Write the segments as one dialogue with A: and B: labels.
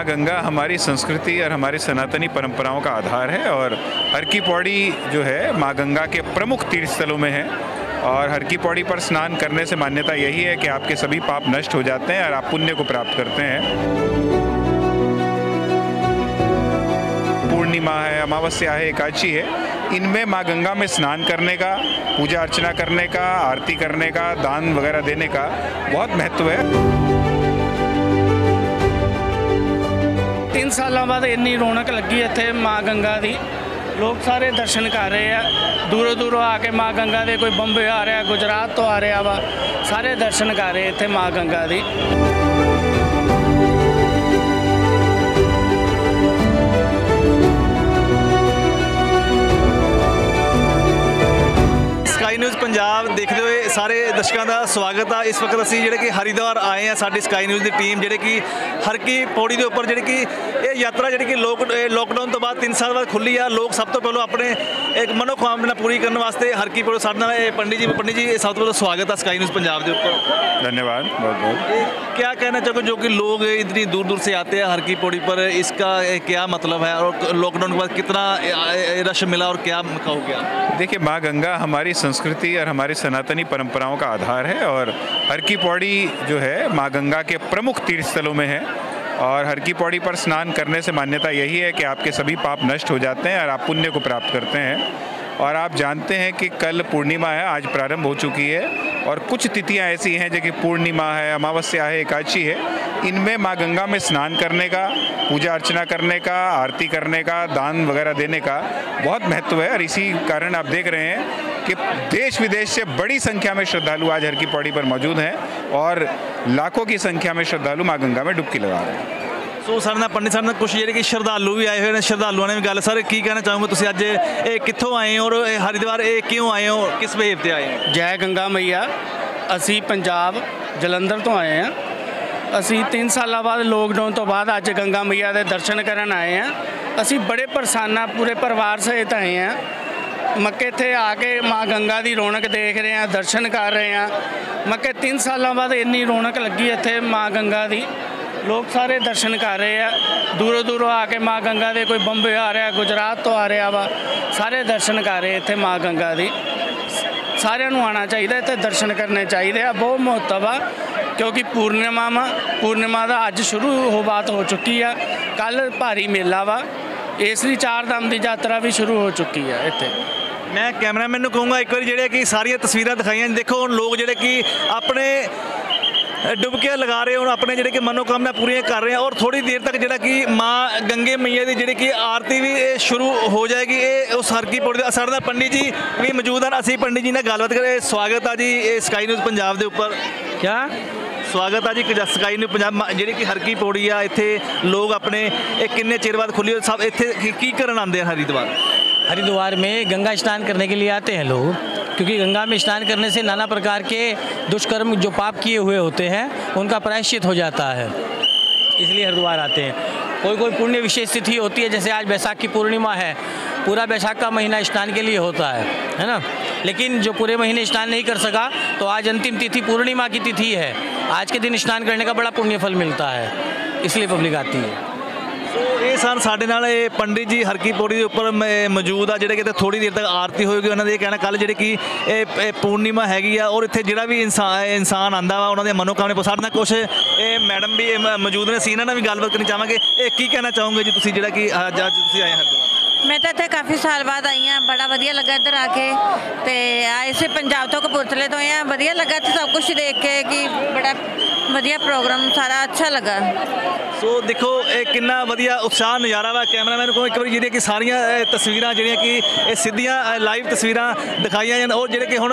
A: माँ गंगा हमारी संस्कृति और हमारी सनातनी परंपराओं का आधार है और हर की पौड़ी जो है माँ गंगा के प्रमुख तीर्थ स्थलों में है। और हर की पौड़ी पर स्नान करने से मान्यता यही है कि आपके सभी पाप नष्ट हो जाते हैं और आप पुण्य को प्राप्त करते हैं। पूर्णिमा है, अमावस्या है, एकादशी है, इनमें माँ गंगा में स्नान करने का, पूजा अर्चना करने का, आरती करने का, दान वगैरह देने का बहुत महत्व है।
B: 3 सालों बाद इन्नी रौनक लगी इत्थे माँ गंगा दी। लोग सारे दर्शन कर रहे हैं, दूरों दूरों आके माँ गंगा दे, कोई बंबे आ रहा, गुजरात तो आ रहा वा, सारे दर्शन कर रहे इत्थे माँ गंगा दी।
C: स्काई न्यूज़ पंजाब देखते हुए सारे दर्शकों का स्वागत है। इस वक्त असी जिहड़े कि हरिद्वार आए हैं, साडी स्काई न्यूज़ की टीम जिहड़े कि हर की पौड़ी के उपर जिहड़ी कि ये यात्रा जिहड़ी कि लॉकडाउन तो बाद 3 साल बाद खुली है। लोग सब तो पहले अपने एक मनोकामना पूरी करने वास्ते हर की पौड़ी साडे नाल पंडित जी सब तो पहले स्वागत है स्काई न्यूज़ पंजाब के ऊपर।
A: धन्यवाद बहुत बहुत।
C: क्या कहना चाहोगे जो कि लोग इतनी दूर दूर से आते हैं हर की पौड़ी पर, इसका क्या मतलब है और लॉकडाउन के बाद कितना रश मिला और क्या कहोगे आप?
A: देखिए, माँ गंगा हमारी संस्कृति और हमारी सनातनी परंपराओं का आधार है और हर की पौड़ी जो है माँ गंगा के प्रमुख तीर्थ स्थलों में है। और हर की पौड़ी पर स्नान करने से मान्यता यही है कि आपके सभी पाप नष्ट हो जाते हैं और आप पुण्य को प्राप्त करते हैं। और आप जानते हैं कि कल पूर्णिमा है, आज प्रारंभ हो चुकी है और कुछ तिथियां ऐसी हैं जो कि पूर्णिमा है, अमावस्या है, एकादशी है, इनमें माँ गंगा में स्नान करने का, पूजा अर्चना करने का, आरती करने का, दान वगैरह देने का बहुत महत्व है। और इसी कारण आप देख रहे हैं कि देश विदेश से बड़ी संख्या में श्रद्धालु आज हर की पौड़ी पर मौजूद हैं और लाखों की संख्या में श्रद्धालु माँ गंगा में डुबकी लगा रहे हैं।
C: सो सारे पंडित साहब कुछ जी कि श्रद्धालु भी आए हुए हैं, श्रद्धालुओं ने भी गल सर की कहना चाहूँगा तुम अज कितों आए हो और हरिद्वार क्यों आए हो, किस बेब से आए हो?
B: जय गंगा मैया। असी पंजाब जलंधर तो आए हैं। असी 3 साल बाद लॉकडाउन तो बाद अज गंगा मैया के दर्शन करन आए हैं। असी बड़े प्रसन्न पूरे परिवार सहित आए हैं। मक्के इत्थे आके माँ गंगा की रौनक देख रहे हैं, दर्शन कर रहे हैं। मक्के 3 सालों बाद इन्नी रौनक लगी इत्थे माँ गंगा की। लोग सारे दर्शन कर रहे हैं, दूरों दूरों आके माँ गंगा दे, कोई बंबे आ रहा, गुजरात तो आ रहा वा, सारे दर्शन कर रहे इत्थे माँ गंगा की। सारिਆਂ ਨੂੰ आना चाहिए, इत्थे दर्शन करने चाहिए। बहुत महत्व आ क्योंकि पूर्णिमा का अज शुरुआत हो चुकी है, कल भारी मेला वा, इसलिए 4 धाम की यात्रा भी शुरू हो चुकी है इत्थे।
C: मैं कैमरामैन को कहूँगा एक बार जिहड़े कि सारिया तस्वीरें दिखाई, देखो लोग जिहड़े कि अपने डुबकियां लगा रहे हैं, अपने जिहड़े कि मनोकामना पूरी कर रहे हैं। और थोड़ी देर तक जिहड़ा कि माँ गंगे मैया की जिहड़ी कि आरती भी शुरू हो जाएगी। ये उस हर की पौड़ी साढ़े नाल पंडित जी भी मौजूद हैं, असीं पंडित जी ने गलबात करें। स्वागत है जी स्काई न्यूज़ पंजाब के उपर।
B: क्या
C: स्वागत है जी स्काई न्यूज़ पंजाब जिहड़ी कि हर की पौड़ी आ, इत्थे लोग अपने किन्ने चिर बाद खुली सब इत्थे की करन आंदे हैं?
D: हरिद्वार में गंगा स्नान करने के लिए आते हैं लोग, क्योंकि गंगा में स्नान करने से नाना प्रकार के दुष्कर्म जो पाप किए हुए होते हैं उनका प्रायश्चित हो जाता है, इसलिए हरिद्वार आते हैं। कोई पुण्य विशेष तिथि होती है, जैसे आज बैसाख की पूर्णिमा है, पूरा बैसाख का महीना स्नान के लिए होता है ना। लेकिन जो पूरे महीने स्नान नहीं कर सका तो आज अंतिम तिथि पूर्णिमा की तिथि है, आज के दिन स्नान करने का बड़ा पुण्य फल मिलता है, इसलिए पब्लिक आती है।
C: सो ये सन साडे नाल पंडित जी हर की पौड़ी के उपर मौजूद आ, जिहड़े कि थोड़ी देर तक आरती होएगी। उन्होंने ये कहना कल जिहड़ी कि पूर्णिमा हैगी आ और इत्थे जिहड़ा भी इंसान आंदा वा उन्होंने मनोकामना साडे नाल कुछ मैडम भी मौजूद ने, इन्हां नाल भी गलबात करनी चाहांगे। की कहना चाहोगे जी तुसीं जिहड़ा कि अज तुसीं आए हरिद्वार?
E: मैं तो इत्थे काफ़ी साल बाद आई हाँ, बड़ा वधिया लगा इधर आके। तो आए से पंजाब तो कपूरथले तो आए, वधिया लगा इत्थे सब कुछ देख के कि बड़ा वधिया प्रोग्राम, सारा अच्छा लगा।
C: सो देखो कितना वधिया उत्साह नज़ारा वा। कैमरामैन को एक बार जिहड़ियां कि सारियां तस्वीरां जिहड़ियां कि सीधियां लाइव तस्वीरां दिखाईयां जान और जिहड़े कि हुण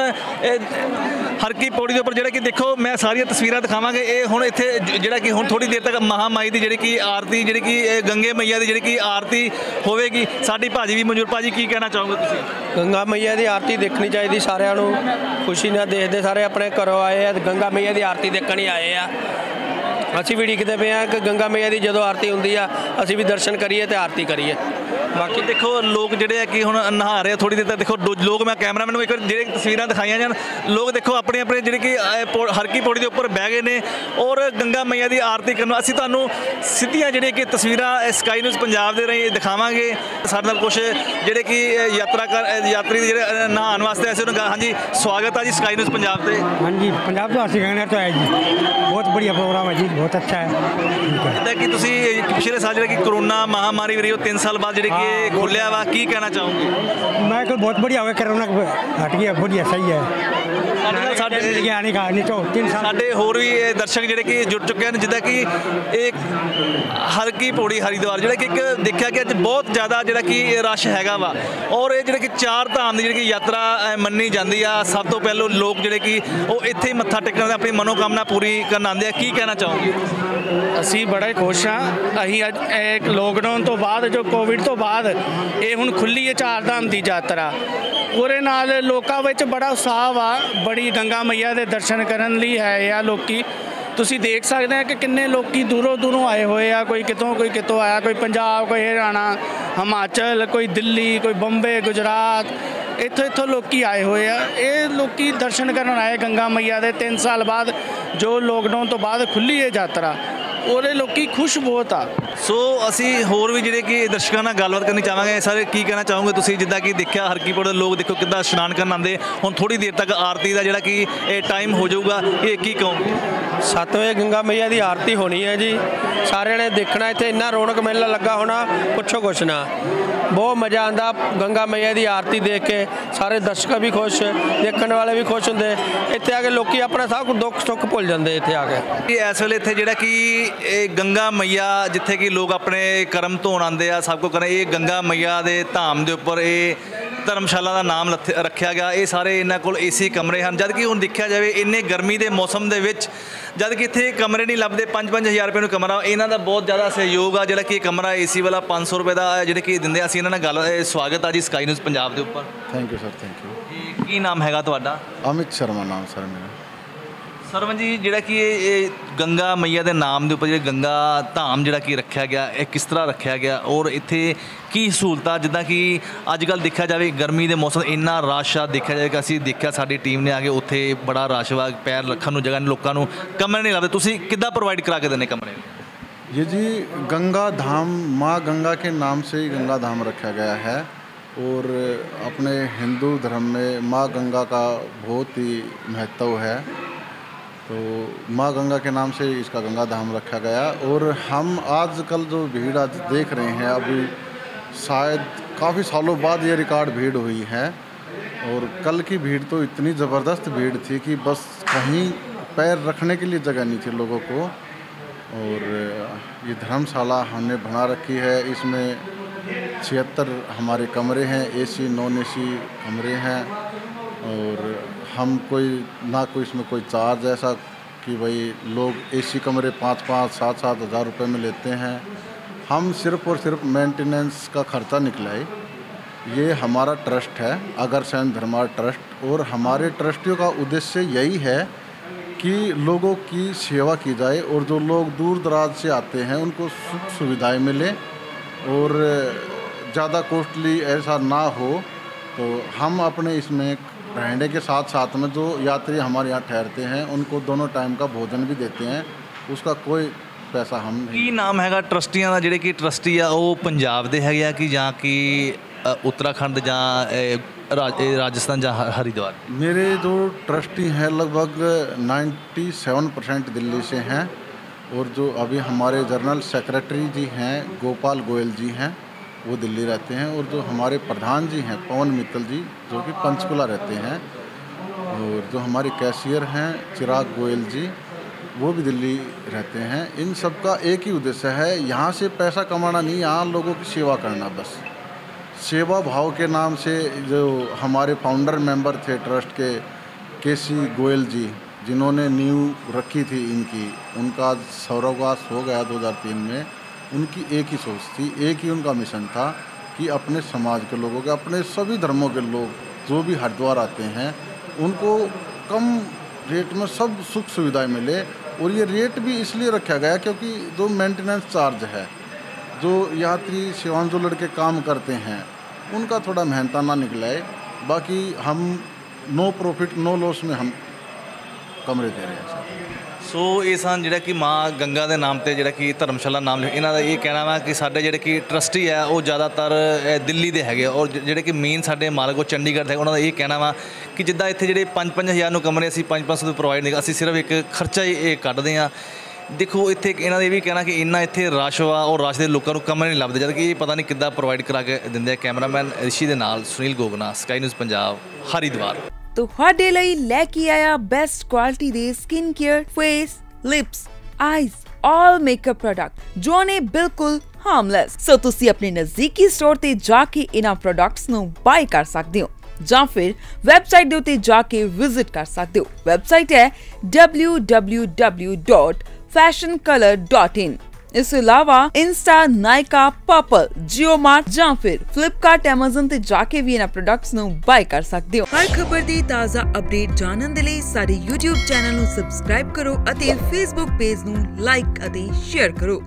C: हर की पौड़ी के उपर जिहड़ा कि देखो मैं सारियां तस्वीरां दिखावांगे। ये हुण इत्थे जिहड़ा कि हुण थोड़ी देर तक महामाई की जिहड़ी कि आरती जिहड़ी कि गंगे मैया की जिहड़ी कि आरती होवेगी। साडी भाजी भी मौजूद, भाजी की कहना चाहोगे तुसीं?
F: गंगा मैया की आरती देखनी चाहिए सारिਆਂ ਨੂੰ, खुशी नाल देखते सारे अपने घरों आए हैं, गंगा मैया की आरती देखण ही आए हैं। ਅਸੀਂ ਵੀ ਉਡੀਕਦੇ ਪਏ ਹਾਂ कि गंगा मैया की जो आरती होंगी असी भी दर्शन करिए तो आरती करिए।
C: ਬਾਕੀ ਦੇਖੋ ਲੋਕ ਜਿਹੜੇ ਆ ਕਿ ਹੁਣ ਨਹਾ ਰਹੇ ਥੋੜੀ ਦੇਰ ਤੱਕ ਦੇਖੋ ਲੋਕ, ਮੈਂ ਕੈਮਰਾਮੈਨ ਨੂੰ ਇੱਕ ਵਾਰ ਜਿਹੜੇ ਤਸਵੀਰਾਂ ਦਿਖਾਈਆਂ ਜਾਣ, ਲੋਕ ਦੇਖੋ ਆਪਣੇ ਆਪਣੇ ਜਿਹੜੇ ਕਿ ਹਰ ਕੀ ਪੌੜੀ ਦੇ ਉੱਪਰ ਬਹਿ ਗਏ ਨੇ ਔਰ ਗੰਗਾ ਮਈਆ ਦੀ ਆਰਤੀ ਕਰਨ। ਅਸੀਂ ਤੁਹਾਨੂੰ ਸਿੱਧੀਆਂ ਜਿਹੜੀਆਂ ਕਿ ਤਸਵੀਰਾਂ ਸਕਾਈ ਨਿਊਜ਼ ਪੰਜਾਬ ਦੇ ਰਾਹੀਂ ਦਿਖਾਵਾਂਗੇ। ਸਾਡੇ ਨਾਲ ਕੁਝ ਜਿਹੜੇ ਕਿ ਯਾਤਰੀ ਜਿਹੜੇ ਨਹਾਉਣ ਵਾਸਤੇ ਐਸੇ ਉਹਨਾਂ। ਹਾਂਜੀ, ਸਵਾਗਤ ਹੈ ਜੀ ਸਕਾਈ ਨਿਊਜ਼ ਪੰਜਾਬ ਤੇ।
G: हाँ जी, पंजाब तो ਅਸੀਂ ਗੰਗਾ ਤੋਂ ਆਏ ਜੀ। ਬਹੁਤ बढ़िया प्रोग्राम है जी, बहुत अच्छा है।
C: ਜਿੱਦਾਂ ਕਿ ਤੁਸੀਂ ਪਿਛਲੇ ਸਾਲ ਜਿਹੜਾ ਕਿ ਕੋਰੋਨਾ ਮਹਾਮਾਰੀ ਵੀ ਰਹੀ ਉਹ 3 ਸਾਲ ਬਾਅਦ ਜਿਹੜੇ ਕਿ ਖੁੱਲਿਆ ਵਾ, ਕੀ ਕਹਿਣਾ ਚਾਹੋਗੇ?
G: मैं को बहुत बढ़िया हो गया, कोरोना हट गया, बढ़िया सही है।
C: ਸਾਡੇ
G: मिल गया आने का, नहीं तो 3 साल।
C: ਸਾਡੇ ਹੋਰ ਵੀ ਦਰਸ਼ਕ ਜਿਹੜੇ ਕਿ ਜੁੜ ਚੁੱਕੇ ਹਨ, ਜਿੱਦਾਂ ਕਿ ਇੱਕ ਹਰ ਕੀ ਪੌੜੀ ਹਰਿਦੁਆਰ ਜਿਹੜਾ ਕਿ ਇੱਕ ਦੇਖਿਆ ਕਿ ਅੱਜ ਬਹੁਤ ਜ਼ਿਆਦਾ ਜਿਹੜਾ ਕਿ ਰਸ਼ ਹੈਗਾ ਵਾ ਔਰ ਇਹ ਜਿਹੜੇ ਕਿ 4 ਧਾਮ ਦੀ ਜਿਹੜੀ ਕਿ ਯਾਤਰਾ ਮੰਨੀ ਜਾਂਦੀ ਆ। ਸਭ ਤੋਂ ਪਹਿਲਾਂ ਲੋਕ ਜਿਹੜੇ ਕਿ ਉਹ ਇੱਥੇ ਹੀ ਮੱਥਾ ਟੇਕਣ, ਆਪਣੀ ਮਨੋਕਾਮਨਾ ਪੂਰੀ ਕਰਨ ਆਉਂਦੇ ਆ। ਕੀ ਕਹਿਣਾ ਚਾਹੋਗੇ?
B: ਅਸੀਂ ਬੜਾ ਖੁਸ਼ ਹਾਂ। ਅਸੀਂ ਅੱਜ ਇੱਕ ਲੋਕਡਾਊਨ ਤੋਂ ਬਾਅਦ, ਜੋ ਕੋਵਿਡ ਤੋਂ ਬਾਅਦ ਇਹ ਹੁਣ ਖੁੱਲੀ ਹੈ 4 ਧਾਮ ਦੀ ਯਾਤਰਾ, ਉਹਦੇ ਨਾਲ ਲੋਕਾਂ ਵਿੱਚ ਬੜਾ ਉਤਸ਼ਾਹ ਵਾ। ਬੜੀ ਗੰਗਾ ਮਈਆ ਦੇ ਦਰਸ਼ਨ ਕਰਨ ਲਈ ਹੈ ਆ ਲੋਕੀ। ਤੁਸੀਂ ਦੇਖ ਸਕਦੇ ਆ ਕਿ ਕਿੰਨੇ ਲੋਕੀ ਦੂਰੋਂ ਆਏ ਹੋਏ ਆ। ਕੋਈ ਕਿਤੋਂ ਆਇਆ, ਕੋਈ ਪੰਜਾਬ, ਕੋਈ ਹਰਿਆਣਾ, ਹਿਮਾਚਲ, ਕੋਈ ਦਿੱਲੀ, ਕੋਈ ਬੰਬੇ, ਗੁਜਰਾਤ, ਇੱਥੋਂ ਲੋਕੀ ਆਏ ਹੋਏ ਆ। ਇਹ ਲੋਕੀ ਦਰਸ਼ਨ ਕਰਨ ਆਏ ਗੰਗਾ ਮਈਆ ਦੇ 3 ਸਾਲ ਬਾਅਦ, ਜੋ ਲੋਕਡਾਊਨ ਤੋਂ ਬਾਅਦ ਖੁੱਲੀ ਹੈ ਯਾਤਰਾ। ਉਹਦੇ ਲੋਕੀ ਖੁਸ਼ ਬਹੁਤ ਆ।
C: ਸੋ ਅਸੀਂ ਹੋਰ ਵੀ ਜਿਹੜੇ ਕਿ ਦਰਸ਼ਕਾਂ ਨਾਲ ਗੱਲਬਾਤ ਕਰਨੀ ਚਾਹਾਂਗੇ। ਸਰ, ਕੀ ਕਹਿਣਾ ਚਾਹੋਗੇ ਤੁਸੀਂ? ਜਿੱਦਾਂ ਕਿ ਦੇਖਿਆ ਹਰ ਕੀ ਪੌੜੀ ਦੇ ਲੋਕ ਦੇਖੋ ਕਿੱਦਾਂ ਇਸ਼ਨਾਨ ਕਰਨ ਆਉਂਦੇ। ਹੁਣ ਥੋੜੀ ਦੇਰ ਤੱਕ ਆਰਤੀ ਦਾ ਜਿਹੜਾ ਕਿ ਇਹ ਟਾਈਮ ਹੋ ਜਾਊਗਾ, ਇਹ ਕੀ ਕਹੋਗੇ?
F: 7 ਵਜੇ ਗੰਗਾ ਮਈਆ ਦੀ ਆਰਤੀ ਹੋਣੀ ਹੈ ਜੀ। ਸਾਰਿਆਂ ਨੇ ਦੇਖਣਾ, ਇੱਥੇ ਇੰਨਾ ਰੌਣਕ ਮੇਲਾ ਲੱਗਾ ਹੋਣਾ, ਪੁੱਛੋ ਕੁਛ ਨਾ। ਬਹੁਤ ਮਜ਼ਾ ਆਉਂਦਾ ਗੰਗਾ ਮਈਆ ਦੀ ਆਰਤੀ ਦੇਖ ਕੇ। ਸਾਰੇ ਦਰਸ਼ਕ ਵੀ ਖੁਸ਼, ਦੇਖਣ ਵਾਲੇ ਵੀ ਖੁਸ਼ ਹੁੰਦੇ। ਇੱਥੇ ਆ ਕੇ ਲੋਕੀ ਆਪਣਾ ਸਭ ਕੁਝ ਦੁੱਖ ਸੁੱਖ ਭੁੱਲ ਜਾਂਦੇ ਇੱਥੇ ਆ ਕੇ।
C: ਇਸ ਵੇਲੇ ਇੱਥੇ ਜਿਹੜਾ ਕਿ ਇਹ ਗੰਗਾ ਮਈਆ, ਜਿੱਥੇ ਕਿ ਲੋਕ ਆਪਣੇ ਕਰਮ ਧੋਣ ਆਉਂਦੇ ਆ, ਸਭ ਕੁਝ ਕਰਨ, ਇਹ ਗੰਗਾ ਮਈਆ ਦੇ ਧਾਮ ਦੇ ਉੱਪਰ ਇਹ ਧਰਮਸ਼ਾਲਾ ਦਾ ਨਾਮ ਰੱਖਿਆ ਗਿਆ। ਇਹ ਸਾਰੇ ਇਹਨਾਂ ਕੋਲ ਏਸੀ ਕਮਰੇ ਹਨ। ਜਦ ਕਿ ਹੁਣ ਦੇਖਿਆ ਜਾਵੇ ਇੰਨੇ ਗਰਮੀ ਦੇ ਮੌਸਮ ਦੇ ਵਿੱਚ ਜਦ ਕਿ ਇੱਥੇ ਕਮਰੇ ਨਹੀਂ ਲੱਭਦੇ, 5-5 ਹਜ਼ਾਰ ਰੁਪਏ ਨੂੰ ਕਮਰਾ। ਇਹਨਾਂ ਦਾ ਬਹੁਤ ਜ਼ਿਆਦਾ ਸਹਿਯੋਗ ਆ ਜਿਹੜਾ ਕਿ ਕਮਰਾ ਏਸੀ ਵਾਲਾ 500 ਰੁਪਏ ਦਾ ਜਿਹੜੇ ਕਿ ਦਿੰਦੇ। ਅਸੀਂ ਇਹਨਾਂ ਨਾਲ ਗੱਲ, ਸਵਾਗਤ ਆ ਜੀ ਸਕਾਈ ਨਿਊਜ਼ ਪੰਜਾਬ ਦੇ ਉੱਪਰ।
H: Thank you sir, thank you.
C: ਕੀ ਨਾਮ ਹੈਗਾ ਤੁਹਾਡਾ?
H: अमित शर्मा नाम सर मेरा।
C: ਸਰਵਨ ਜੀ, ਜਿਹੜਾ ਕਿ ਇਹ ਗੰਗਾ ਮਈਆ ਦੇ ਨਾਮ ਦੇ ਉੱਪਰ ਜਿਹੜਾ ਗੰਗਾ ਧਾਮ ਜਿਹੜਾ ਕਿ ਰੱਖਿਆ ਗਿਆ, ਇਹ ਕਿਸ ਤਰ੍ਹਾਂ ਰੱਖਿਆ ਗਿਆ ਔਰ ਇੱਥੇ ਕੀ ਸਹੂਲਤਾਂ? ਜਿੱਦਾਂ ਕਿ ਅੱਜ ਕੱਲ੍ਹ ਦੇਖਿਆ ਜਾਵੇ ਗਰਮੀ ਦੇ ਮੌਸਮ ਇੰਨਾ ਰਸ਼ ਆ, ਦੇਖਿਆ ਜਾਵੇ ਕਿ ਅਸੀਂ ਦੇਖਿਆ ਸਾਡੀ ਟੀਮ ਨੇ ਆ ਕੇ ਉੱਥੇ ਬੜਾ ਰਸ਼ ਵਾ, ਪੈਰ ਰੱਖਣ ਨੂੰ ਜਗ੍ਹਾ ਨਹੀਂ, ਲੋਕਾਂ ਨੂੰ ਕਮਰੇ ਨਹੀਂ ਲੱਭਦੇ। ਤੁਸੀਂ ਕਿੱਦਾਂ ਪ੍ਰੋਵਾਈਡ ਕਰਾ ਕੇ ਦਿੰਦੇ ਕਮਰੇ?
H: ये जी गंगा धाम, माँ गंगा के नाम से ही गंगा धाम रखा गया है और अपने हिंदू धर्म में माँ गंगा का बहुत ही महत्व है। तो माँ गंगा के नाम से इसका गंगा धाम रखा गया। और हम आजकल जो भीड़ आज देख रहे हैं, अभी शायद काफ़ी सालों बाद ये रिकॉर्ड भीड़ हुई है। और कल की भीड़ तो इतनी ज़बरदस्त भीड़ थी कि बस कहीं पैर रखने के लिए जगह नहीं थी लोगों को। और ये धर्मशाला हमने बना रखी है। इसमें 76 हमारे कमरे हैं, एसी नॉन एसी कमरे हैं। और हम कोई ना कोई इसमें कोई चार्ज ऐसा कि भाई लोग एसी कमरे 5-5, 7-7 हज़ार रुपये में लेते हैं। हम सिर्फ़ और सिर्फ मेंटेनेंस का खर्चा निकलाए। ये हमारा ट्रस्ट है, अग्रसेन धर्मार्थ ट्रस्ट। और हमारे ट्रस्टियों का उद्देश्य यही है कि लोगों की सेवा की जाए और जो लोग दूर दराज से आते हैं उनको सुख सुविधाएं मिले और ज़्यादा कॉस्टली ऐसा ना हो। तो हम अपने इसमें रहने के साथ साथ में जो यात्री हमारे यहाँ ठहरते हैं उनको दोनों टाइम का भोजन भी देते हैं, उसका कोई पैसा हम नहीं।
C: ਕੀ ਨਾਮ ਹੈਗਾ ਟਰਸਟੀਆਂ ਦਾ? ਜਿਹੜੇ ਕਿ ਟਰਸਟੀ ਆ ਉਹ ਪੰਜਾਬ ਦੇ ਹੈਗੇ ਆ ਕਿ ਜਾਂ ਕਿ उत्तराखंड जहाँ राजस्थान जहाँ हरिद्वार?
H: मेरे जो ट्रस्टी हैं लगभग 97% दिल्ली से हैं। और जो अभी हमारे जनरल सेक्रेटरी जी हैं गोपाल गोयल जी हैं, वो दिल्ली रहते हैं। और जो हमारे प्रधान जी हैं पवन मित्तल जी, जो कि पंचकुला रहते हैं। और जो हमारे कैशियर हैं चिराग गोयल जी, वो भी दिल्ली रहते हैं। इन सब का एक ही उद्देश्य है, यहाँ से पैसा कमाना नहीं, यहाँ लोगों की सेवा करना। बस सेवा भाव के नाम से जो हमारे फाउंडर मेंबर थे ट्रस्ट के केसी गोयल जी, जिन्होंने नींव रखी थी इनकी, उनका स्वर्गवास हो गया 2003 में। उनकी एक ही सोच थी, एक ही उनका मिशन था कि अपने समाज के लोगों के, अपने सभी धर्मों के लोग जो भी हरिद्वार आते हैं उनको कम रेट में सब सुख सुविधाएं मिले। और ये रेट भी इसलिए रखा गया क्योंकि जो मेंटेनेंस चार्ज है जो यात्री सेवाएं जो लड़के काम करते हैं उनका थोड़ा मेहनताना निकलाए। बाकी हम नो प्रॉफिट नो लॉस में हम कमरे दे रहे हैं सर।
C: ਸੋ ਇਹ ਸਨ ਜਿਹੜਾ ਕਿ ਮਾਂ ਗੰਗਾ ਦੇ ਨਾਮ ਤੇ ਜਿਹੜਾ ਕਿ ਧਰਮਸ਼ਾਲਾ ਨਾਮ ਲਿਖ, ਇਹਨਾਂ ਦਾ ਇਹ ਕਹਿਣਾ ਵਾ ਕਿ ਸਾਡੇ ਜਿਹੜੇ ਕਿ ਟਰਸਟੀ ਹੈ ਉਹ ਜ਼ਿਆਦਾਤਰ ਦਿੱਲੀ ਦੇ ਹੈਗੇ ਔਰ ਜਿਹੜੇ ਕਿ ਮੇਨ ਸਾਡੇ ਮਾਲਕ ਉਹ ਚੰਡੀਗੜ੍ਹ ਦੇ, ਉਹਨਾਂ ਦਾ ਇਹ ਕਹਿਣਾ ਵਾ ਕਿ ਜਿੱਦਾਂ ਇੱਥੇ ਜਿਹੜੇ 5-5 ਨੂੰ ਕਮਰੇ ਅਸੀਂ 500 ਪ੍ਰੋਵਾਈਡ ਨਹੀਂ, ਅਸੀਂ ਸਿਰਫ ਇੱਕ ਖਰਚਾ ਹੀ ਇਹ ਕੱਢਦੇ ਹਾਂ। ਦੇਖੋ ਇੱਥੇ ਇਹਨਾਂ ਦਾ ਇਹ ਵੀ ਕਹਿਣਾ ਕਿ ਇੰਨਾ ਇੱਥੇ ਰਸ਼ ਵਾ ਔਰ ਰਸ਼ ਦੇ ਲੋਕਾਂ ਨੂੰ ਕਮਰੇ ਨਹੀਂ ਲੱਭਦੇ, ਜਦ ਕਿ ਇਹ ਪਤਾ ਨਹੀਂ ਕਿੱਦਾਂ ਪ੍ਰੋਵਾਈਡ ਕਰਾ ਕੇ ਦਿੰਦੇ ਆ। ਕੈਮਰਾਮੈਨ ਰਿਸ਼ੀ ਦੇ ਨਾਲ ਸੁਨੀਲ ਗੋਗਨਾ, ਸਕਾਈ ਨਿਊਜ਼ ਪੰਜਾਬ, ਹਰੀਦਵਾਰ।
I: ਤੁਹਾਡੇ ਲਈ ਲੈ ਕੇ ਆਇਆ ਬੈਸਟ ਕੁਆਲਿਟੀ ਦੇ skin care, face, lips, eyes, all makeup product ਜੋ ਨੇ ਬਿਲਕੁਲ ਹਾਰਮਲੈਸ। ਸੋ ਤੁਸੀਂ ਆਪਣੇ ਨਜ਼ਦੀਕੀ ਸਟੋਰ ਤੇ ਜਾ ਕੇ ਇਹਨਾਂ ਪ੍ਰੋਡਕਟਸ ਨੂੰ ਬਾਈ ਕਰ ਸਕਦੇ ਹੋ ਜਾਂ ਫਿਰ ਵੈਬਸਾਈਟ ਦੇ ਉੱਤੇ ਜਾ ਕੇ ਵਿਜ਼ਿਟ ਕਰ ਸਕਦੇ ਹੋ। ਵੈਬਸਾਈਟ ਹੈ www.fashioncolor.in। ਇਸ ਤੋਂ ਇਲਾਵਾ ਇੰਸਟਾ, ਨਾਇਕਾ, ਪਰਪਲ, ਜੀਓ ਮਾਰਟ ਜਾਂ ਫਿਰ ਫਲਿੱਪਕਾਰਟ, ਐਮਾਜ਼ਨ ਤੇ ਜਾ ਕੇ ਵੀ ਇਹਨਾਂ ਪ੍ਰੋਡਕਟਸ ਨੂੰ ਬਾਈ ਕਰ ਸਕਦੇ ਹੋ। ਹਰ ਖਬਰ ਦੀ ਤਾਜ਼ਾ ਅਪਡੇਟ ਜਾਣਨ ਦੇ ਲਈ ਸਾਡੇ YouTube ਚੈਨਲ ਨੂੰ ਸਬਸਕ੍ਰਾਈਬ ਕਰੋ ਅਤੇ Facebook ਪੇਜ ਨੂੰ ਲਾਈਕ ਅਤੇ ਸ਼ੇਅਰ ਕਰੋ।